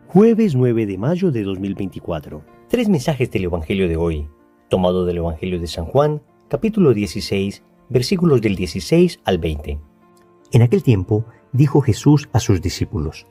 Jueves 9 de mayo de 2024. Tres mensajes del Evangelio de hoy, tomado del Evangelio de San Juan, capítulo 16, versículos del 16 al 20. En aquel tiempo dijo Jesús a sus discípulos: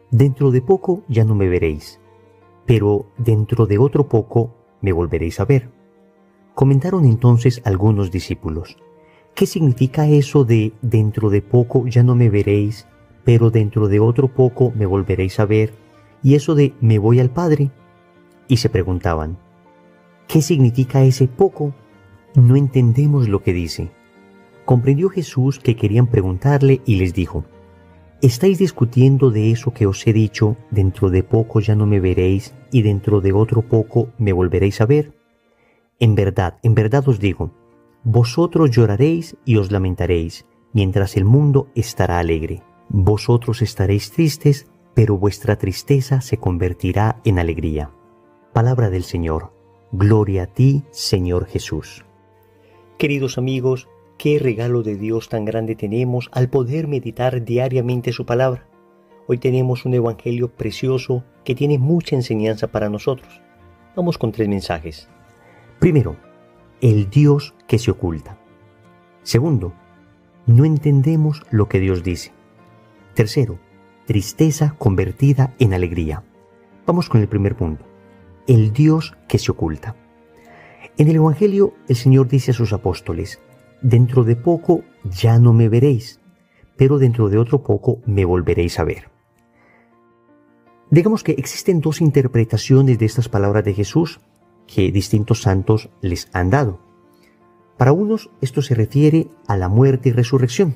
Dentro de poco ya no me veréis, pero dentro de otro poco me volveréis a ver. Comentaron entonces algunos discípulos: ¿Qué significa eso de dentro de poco ya no me veréis, pero dentro de otro poco me volveréis a ver? Y eso de me voy al Padre. Y se preguntaban: ¿qué significa ese poco? No entendemos lo que dice. Comprendió Jesús que querían preguntarle y les dijo: ¿estáis discutiendo de eso que os he dicho, dentro de poco ya no me veréis y dentro de otro poco me volveréis a ver? En verdad os digo, vosotros lloraréis y os lamentaréis, mientras el mundo estará alegre. Vosotros estaréis tristes, pero vuestra tristeza se convertirá en alegría. Palabra del Señor. Gloria a ti, Señor Jesús. Queridos amigos, qué regalo de Dios tan grande tenemos al poder meditar diariamente su palabra. Hoy tenemos un evangelio precioso que tiene mucha enseñanza para nosotros. Vamos con tres mensajes. Primero, el Dios que se oculta. Segundo, no entendemos lo que Dios dice. Tercero, tristeza convertida en alegría. Vamos con el primer punto. El Dios que se oculta. En el Evangelio, el Señor dice a sus apóstoles: dentro de poco ya no me veréis, pero dentro de otro poco me volveréis a ver. Digamos que existen dos interpretaciones de estas palabras de Jesús que distintos santos les han dado. Para unos, esto se refiere a la muerte y resurrección.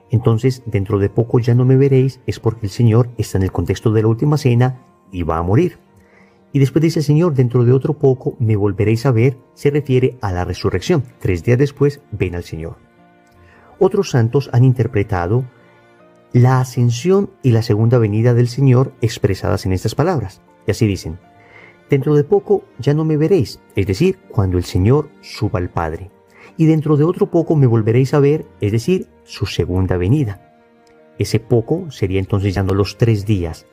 Entonces, dentro de poco ya no me veréis es porque el Señor está en el contexto de la última cena y va a morir. Y después dice el Señor: dentro de otro poco me volveréis a ver, se refiere a la resurrección. 3 días después ven al Señor. Otros santos han interpretado la ascensión y la segunda venida del Señor expresadas en estas palabras. Y así dicen: dentro de poco ya no me veréis, es decir, cuando el Señor suba al Padre. Y dentro de otro poco me volveréis a ver, es decir, su segunda venida. Ese poco sería entonces ya no los 3 días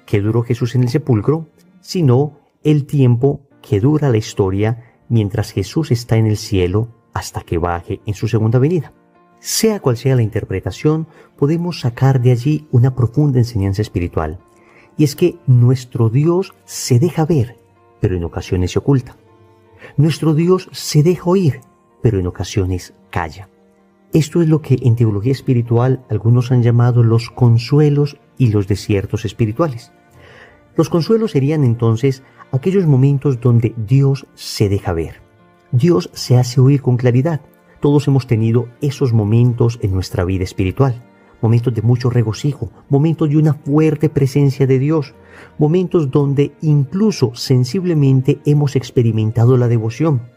que duró Jesús en el sepulcro, sino el tiempo que dura la historia mientras Jesús está en el cielo hasta que baje en su segunda venida. Sea cual sea la interpretación, podemos sacar de allí una profunda enseñanza espiritual. Y es que nuestro Dios se deja ver, pero en ocasiones se oculta. Nuestro Dios se deja oír, pero en ocasiones calla. Esto es lo que en teología espiritual algunos han llamado los consuelos y los desiertos espirituales. Los consuelos serían entonces aquellos momentos donde Dios se deja ver. Dios se hace oír con claridad. Todos hemos tenido esos momentos en nuestra vida espiritual. Momentos de mucho regocijo, momentos de una fuerte presencia de Dios, momentos donde incluso sensiblemente hemos experimentado la devoción.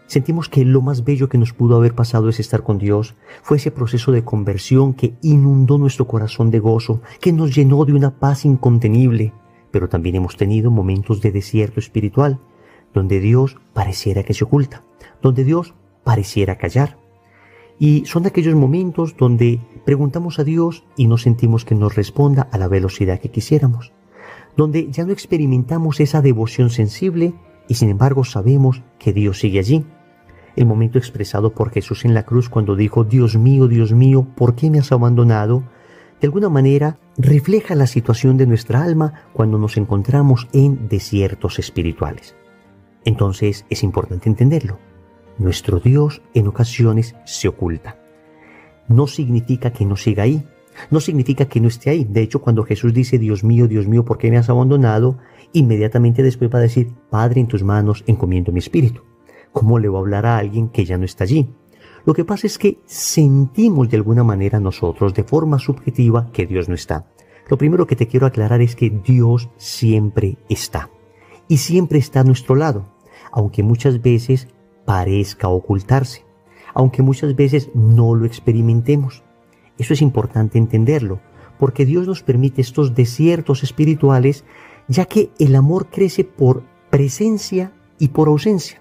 Sentimos que lo más bello que nos pudo haber pasado es estar con Dios. Fue ese proceso de conversión que inundó nuestro corazón de gozo, que nos llenó de una paz incontenible. Pero también hemos tenido momentos de desierto espiritual, donde Dios pareciera que se oculta, donde Dios pareciera callar. Y son aquellos momentos donde preguntamos a Dios y no sentimos que nos responda a la velocidad que quisiéramos, donde ya no experimentamos esa devoción sensible y sin embargo sabemos que Dios sigue allí. El momento expresado por Jesús en la cruz cuando dijo: Dios mío, ¿por qué me has abandonado?, de alguna manera refleja la situación de nuestra alma cuando nos encontramos en desiertos espirituales. Entonces es importante entenderlo. Nuestro Dios en ocasiones se oculta. No significa que no siga ahí, no significa que no esté ahí. De hecho, cuando Jesús dice: Dios mío, ¿por qué me has abandonado?, inmediatamente después va a decir: Padre, en tus manos encomiendo mi espíritu. ¿Cómo le va a hablar a alguien que ya no está allí? Lo que pasa es que sentimos de alguna manera nosotros, de forma subjetiva, que Dios no está. Lo primero que te quiero aclarar es que Dios siempre está. Y siempre está a nuestro lado, aunque muchas veces parezca ocultarse, aunque muchas veces no lo experimentemos. Eso es importante entenderlo, porque Dios nos permite estos desiertos espirituales, ya que el amor crece por presencia y por ausencia.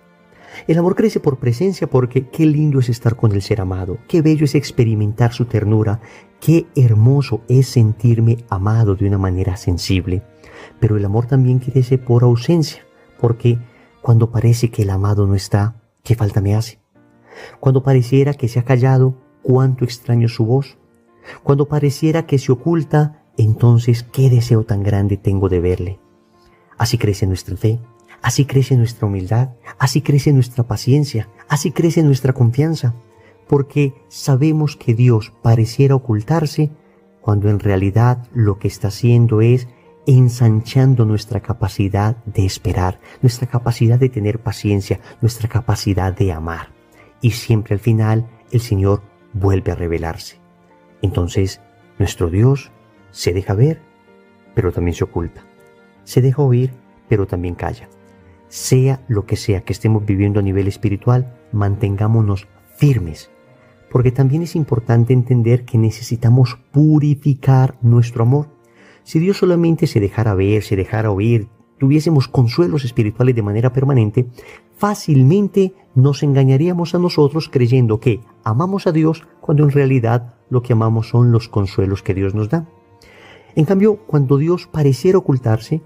El amor crece por presencia porque qué lindo es estar con el ser amado, qué bello es experimentar su ternura, qué hermoso es sentirme amado de una manera sensible. Pero el amor también crece por ausencia, porque cuando parece que el amado no está, ¿qué falta me hace? Cuando pareciera que se ha callado, cuánto extraño su voz. Cuando pareciera que se oculta, entonces qué deseo tan grande tengo de verle. Así crece nuestra fe, así crece nuestra humildad, así crece nuestra paciencia, así crece nuestra confianza, porque sabemos que Dios pareciera ocultarse cuando en realidad lo que está haciendo es ensanchando nuestra capacidad de esperar, nuestra capacidad de tener paciencia, nuestra capacidad de amar. Y siempre al final el Señor vuelve a revelarse. Entonces nuestro Dios se deja ver, pero también se oculta. Se deja oír, pero también calla. Sea lo que sea que estemos viviendo a nivel espiritual, mantengámonos firmes, porque también es importante entender que necesitamos purificar nuestro amor. Si Dios solamente se dejara ver, se dejara oír, tuviésemos consuelos espirituales de manera permanente, fácilmente nos engañaríamos a nosotros creyendo que amamos a Dios cuando en realidad lo que amamos son los consuelos que Dios nos da. En cambio, cuando Dios pareciera ocultarse,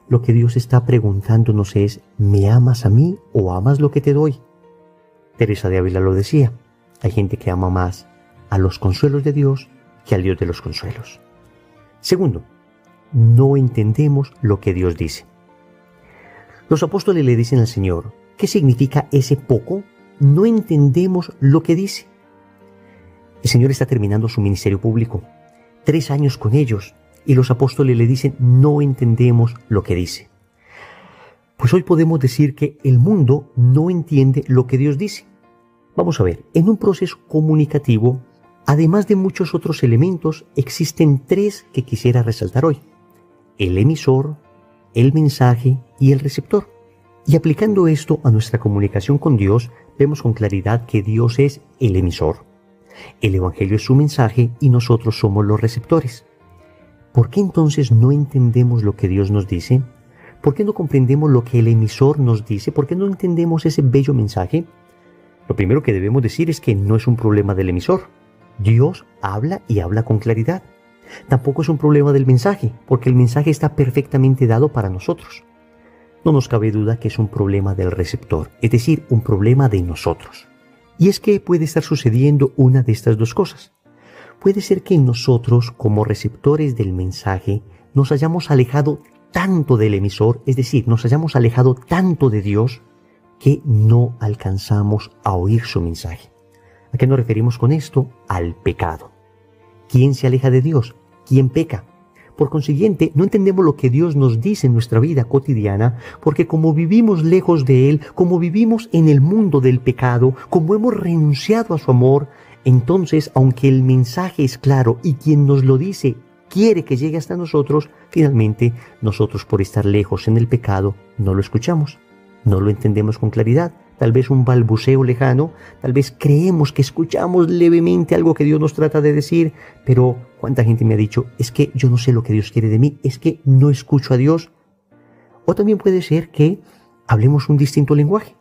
lo que Dios está preguntándonos es, ¿me amas a mí o amas lo que te doy? Teresa de Ávila lo decía, hay gente que ama más a los consuelos de Dios que al Dios de los consuelos. Segundo, no entendemos lo que Dios dice. Los apóstoles le dicen al Señor, ¿qué significa ese poco? No entendemos lo que dice. El Señor está terminando su ministerio público, 3 años con ellos, y los apóstoles le dicen, no entendemos lo que dice. Pues hoy podemos decir que el mundo no entiende lo que Dios dice. Vamos a ver, en un proceso comunicativo, además de muchos otros elementos, existen 3 que quisiera resaltar hoy. El emisor, el mensaje y el receptor. Y aplicando esto a nuestra comunicación con Dios, vemos con claridad que Dios es el emisor. El Evangelio es su mensaje y nosotros somos los receptores. ¿Por qué entonces no entendemos lo que Dios nos dice? ¿Por qué no comprendemos lo que el emisor nos dice? ¿Por qué no entendemos ese bello mensaje? Lo primero que debemos decir es que no es un problema del emisor. Dios habla y habla con claridad. Tampoco es un problema del mensaje, porque el mensaje está perfectamente dado para nosotros. No nos cabe duda que es un problema del receptor, es decir, un problema de nosotros. Y es que puede estar sucediendo una de estas 2 cosas. Puede ser que nosotros, como receptores del mensaje, nos hayamos alejado tanto del emisor, es decir, nos hayamos alejado tanto de Dios, que no alcanzamos a oír su mensaje. ¿A qué nos referimos con esto? Al pecado. ¿Quién se aleja de Dios? ¿Quién peca? Por consiguiente, no entendemos lo que Dios nos dice en nuestra vida cotidiana, porque como vivimos lejos de Él, como vivimos en el mundo del pecado, como hemos renunciado a su amor, entonces, aunque el mensaje es claro y quien nos lo dice quiere que llegue hasta nosotros, finalmente nosotros por estar lejos en el pecado no lo escuchamos, no lo entendemos con claridad. Tal vez un balbuceo lejano, tal vez creemos que escuchamos levemente algo que Dios nos trata de decir, pero ¿cuánta gente me ha dicho, es que yo no sé lo que Dios quiere de mí, es que no escucho a Dios? O también puede ser que hablemos un distinto lenguaje.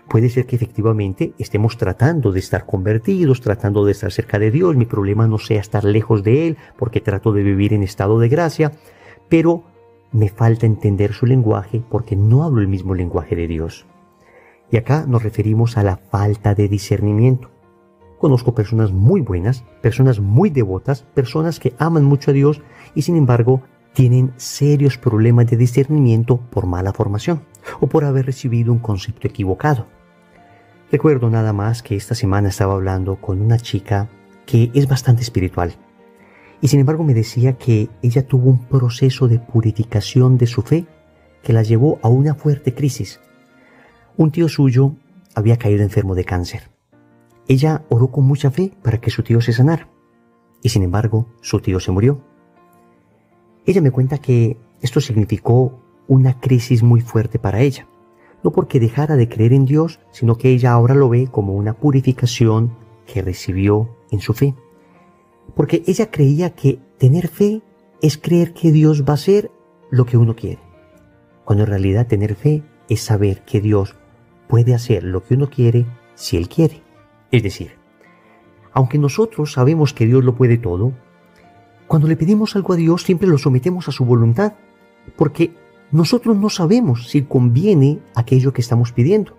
Puede ser que efectivamente estemos tratando de estar convertidos, tratando de estar cerca de Dios, mi problema no sea estar lejos de Él, porque trato de vivir en estado de gracia, pero me falta entender su lenguaje porque no hablo el mismo lenguaje de Dios. Y acá nos referimos a la falta de discernimiento. Conozco personas muy buenas, personas muy devotas, personas que aman mucho a Dios y sin embargo tienen serios problemas de discernimiento por mala formación o por haber recibido un concepto equivocado. Recuerdo nada más que esta semana estaba hablando con una chica que es bastante espiritual y sin embargo me decía que ella tuvo un proceso de purificación de su fe que la llevó a una fuerte crisis. Un tío suyo había caído enfermo de cáncer. Ella oró con mucha fe para que su tío se sanara y sin embargo su tío se murió. Ella me cuenta que esto significó una crisis muy fuerte para ella, no porque dejara de creer en Dios, sino que ella ahora lo ve como una purificación que recibió en su fe. Porque ella creía que tener fe es creer que Dios va a hacer lo que uno quiere, cuando en realidad tener fe es saber que Dios puede hacer lo que uno quiere si Él quiere. Es decir, aunque nosotros sabemos que Dios lo puede todo, cuando le pedimos algo a Dios siempre lo sometemos a su voluntad, porque nosotros no sabemos si conviene aquello que estamos pidiendo.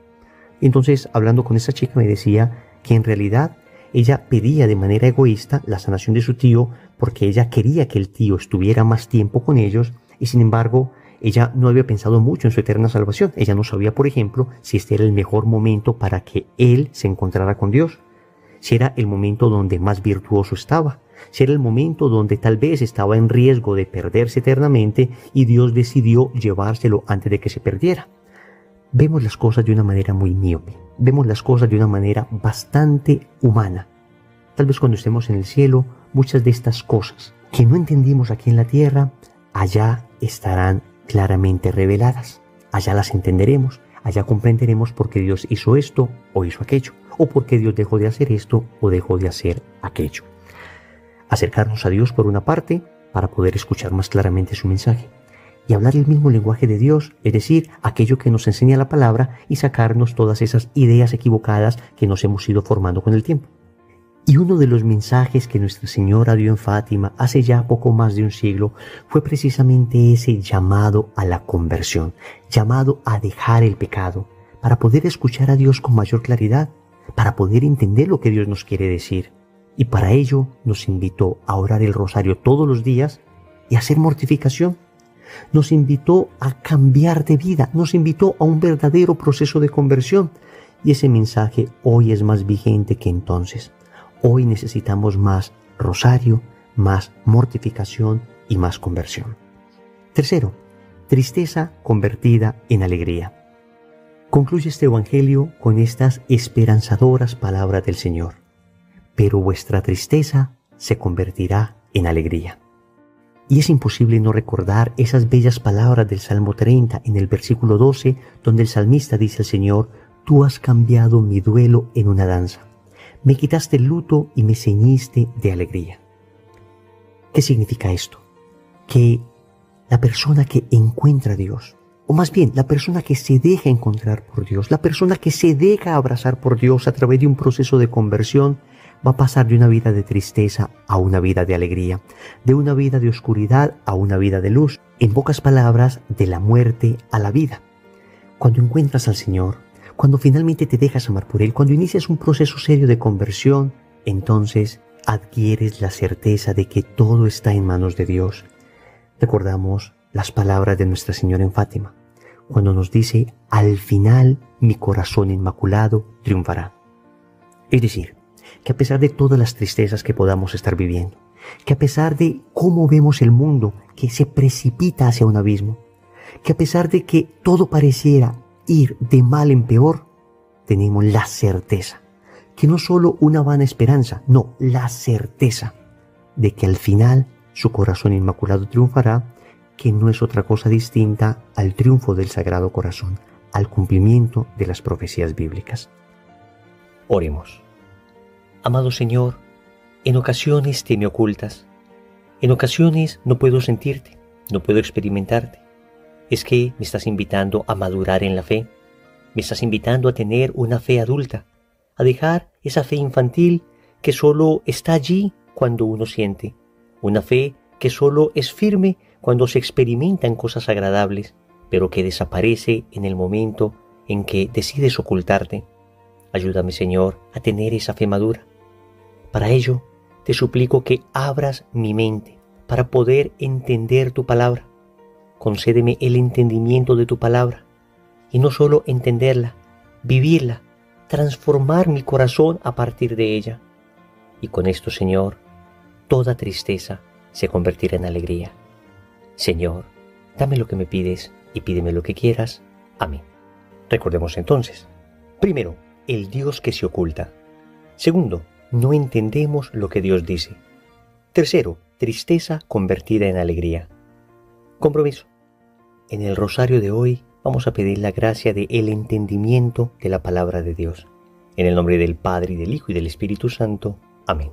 Entonces, hablando con esa chica, me decía que en realidad ella pedía de manera egoísta la sanación de su tío porque ella quería que el tío estuviera más tiempo con ellos y sin embargo ella no había pensado mucho en su eterna salvación. Ella no sabía, por ejemplo, si este era el mejor momento para que él se encontrara con Dios, si era el momento donde más virtuoso estaba, si era el momento donde tal vez estaba en riesgo de perderse eternamente y Dios decidió llevárselo antes de que se perdiera. Vemos las cosas de una manera muy miope, vemos las cosas de una manera bastante humana. Tal vez cuando estemos en el cielo, muchas de estas cosas que no entendimos aquí en la tierra, allá estarán claramente reveladas. Allá las entenderemos, allá comprenderemos por qué Dios hizo esto o hizo aquello, o por qué Dios dejó de hacer esto o dejó de hacer aquello. Acercarnos a Dios por una parte, para poder escuchar más claramente su mensaje, y hablar el mismo lenguaje de Dios, es decir, aquello que nos enseña la palabra y sacarnos todas esas ideas equivocadas que nos hemos ido formando con el tiempo. Y uno de los mensajes que Nuestra Señora dio en Fátima hace ya poco más de un siglo fue precisamente ese llamado a la conversión, llamado a dejar el pecado, para poder escuchar a Dios con mayor claridad, para poder entender lo que Dios nos quiere decir. Y para ello nos invitó a orar el rosario todos los días y a hacer mortificación. Nos invitó a cambiar de vida, nos invitó a un verdadero proceso de conversión. Y ese mensaje hoy es más vigente que entonces. Hoy necesitamos más rosario, más mortificación y más conversión. Tercero, tristeza convertida en alegría. Concluye este evangelio con estas esperanzadoras palabras del Señor. Pero vuestra tristeza se convertirá en alegría. Y es imposible no recordar esas bellas palabras del Salmo 30 en el versículo 12, donde el salmista dice al Señor: tú has cambiado mi duelo en una danza. Me quitaste el luto y me ceñiste de alegría. ¿Qué significa esto? Que la persona que encuentra a Dios, o más bien la persona que se deja encontrar por Dios, la persona que se deja abrazar por Dios a través de un proceso de conversión, va a pasar de una vida de tristeza a una vida de alegría, de una vida de oscuridad a una vida de luz. En pocas palabras, de la muerte a la vida. Cuando encuentras al Señor, cuando finalmente te dejas amar por Él, cuando inicias un proceso serio de conversión, entonces adquieres la certeza de que todo está en manos de Dios. Recordamos las palabras de Nuestra Señora en Fátima, cuando nos dice: al final mi corazón inmaculado triunfará. Es decir, que a pesar de todas las tristezas que podamos estar viviendo, que a pesar de cómo vemos el mundo que se precipita hacia un abismo, que a pesar de que todo pareciera ir de mal en peor, tenemos la certeza, que no solo una vana esperanza, no, la certeza de que al final su corazón inmaculado triunfará, que no es otra cosa distinta al triunfo del Sagrado Corazón, al cumplimiento de las profecías bíblicas. Oremos. Amado Señor, en ocasiones te me ocultas, en ocasiones no puedo sentirte, no puedo experimentarte. Es que me estás invitando a madurar en la fe, me estás invitando a tener una fe adulta, a dejar esa fe infantil que solo está allí cuando uno siente, una fe que solo es firme cuando se experimentan cosas agradables, pero que desaparece en el momento en que decides ocultarte. Ayúdame, Señor, a tener esa fe madura. Para ello, te suplico que abras mi mente para poder entender tu palabra. Concédeme el entendimiento de tu palabra, y no solo entenderla, vivirla, transformar mi corazón a partir de ella. Y con esto, Señor, toda tristeza se convertirá en alegría. Señor, dame lo que me pides y pídeme lo que quieras. Amén. Recordemos entonces: primero, el Dios que se oculta. Segundo, no entendemos lo que Dios dice. Tercero, tristeza convertida en alegría. Compromiso. En el rosario de hoy vamos a pedir la gracia de el entendimiento de la palabra de Dios. En el nombre del Padre, y del Hijo, y del Espíritu Santo. Amén.